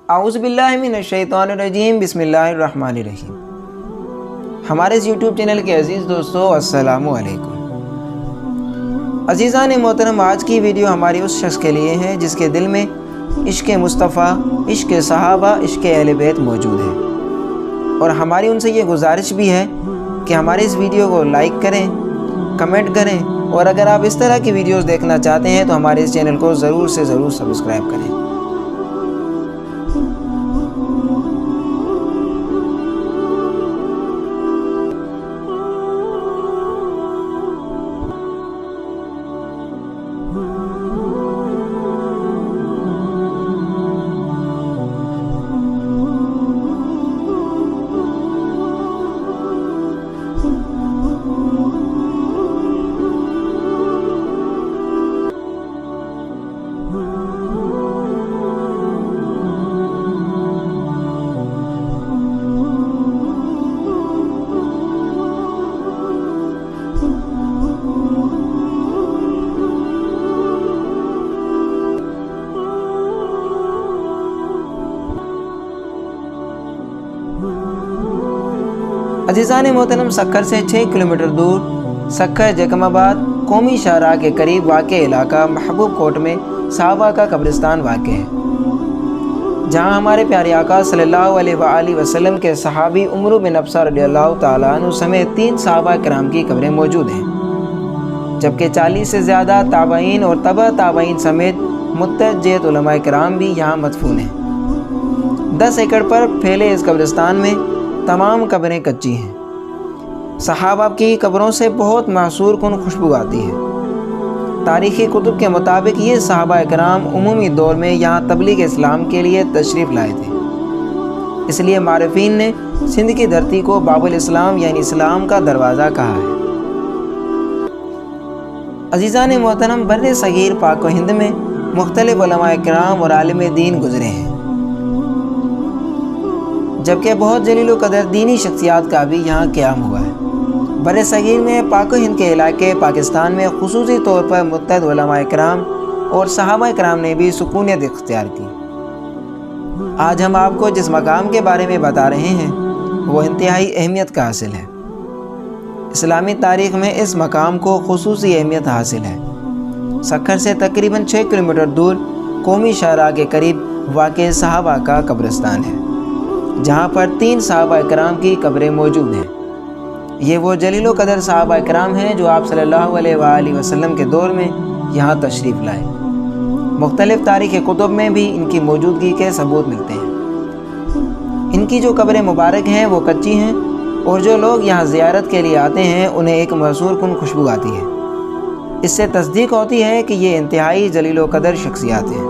اعوذ باللہ من الشیطان الرجیم، بسم اللہ الرحمن الرحیم۔ ہمارے اس یوٹیوب چینل کے عزیز دوستو، السلام علیکم۔ عزیزان محترم، آج کی ویڈیو ہماری اس شخص کے لیے ہے جس کے دل میں عشق مصطفیٰ، عشق صحابہ، عشق اہل بیت موجود ہے، اور ہماری ان سے یہ گزارش بھی ہے کہ ہماری اس ویڈیو کو لائک کریں، کمنٹ کریں، اور اگر آپ اس طرح کی ویڈیوز دیکھنا چاہتے ہیں تو ہمارے اس چینل کو ضرور سے ضرور سبسکرائب کریں۔ عزیزان محترم، سکھر سے 6 کلومیٹر دور سکھر جکم آباد قومی شاہراہ کے قریب واقع علاقہ محبوب کوٹ میں صحابہ کا قبرستان واقع ہے، جہاں ہمارے پیارے آقا صلی اللہ علیہ وآلہ وسلم کے صحابی عمر بن ابسہ رضی اللہ تعالیٰ عنہ سمیت 3 صحابہ کرام کی قبریں موجود ہیں، جبکہ 40 سے زیادہ تابعین اور تبع تابعین سمیت متعدد علماء کرام بھی یہاں مدفون ہیں۔ 10 ایکڑ پر پھیلے اس قبرستان میں تمام قبریں کچی ہیں۔ صحابہ کی قبروں سے بہت محصور کن خوشبو آتی ہے۔ تاریخی کتب کے مطابق یہ صحابہ اکرام عمومی دور میں یہاں تبلیغ اسلام کے لیے تشریف لائے تھے، اس لیے معرفین نے سندھ کی دھرتی کو باب الاسلام یعنی اسلام کا دروازہ کہا ہے۔ عزیزان محترم، بر صغیر پاک و ہند میں مختلف علماء کرام اور عالم دین گزرے ہیں، جبکہ بہت جلیل و قدر دینی شخصیات کا بھی یہاں قیام ہوا ہے۔ بر صغیر میں پاک و ہند کے علاقے پاکستان میں خصوصی طور پر متعدد علماء کرام اور صحابہ کرام نے بھی سکونیت اختیار کی۔ آج ہم آپ کو جس مقام کے بارے میں بتا رہے ہیں وہ انتہائی اہمیت کا حاصل ہے۔ اسلامی تاریخ میں اس مقام کو خصوصی اہمیت حاصل ہے۔ سکھر سے تقریباً 6 کلومیٹر دور قومی شاہراہ کے قریب واقع صحابہ کا قبرستان ہے، جہاں پر 3 صحابہ کرام کی قبریں موجود ہیں۔ یہ وہ جلیل و قدر صحابہ کرام ہیں جو آپ صلی اللہ علیہ وآلہ وسلم کے دور میں یہاں تشریف لائے۔ مختلف تاریخی کتب میں بھی ان کی موجودگی کے ثبوت ملتے ہیں۔ ان کی جو قبریں مبارک ہیں وہ کچی ہیں، اور جو لوگ یہاں زیارت کے لیے آتے ہیں انہیں ایک محصور کن خوشبو آتی ہے۔ اس سے تصدیق ہوتی ہے کہ یہ انتہائی جلیل و قدر شخصیات ہیں۔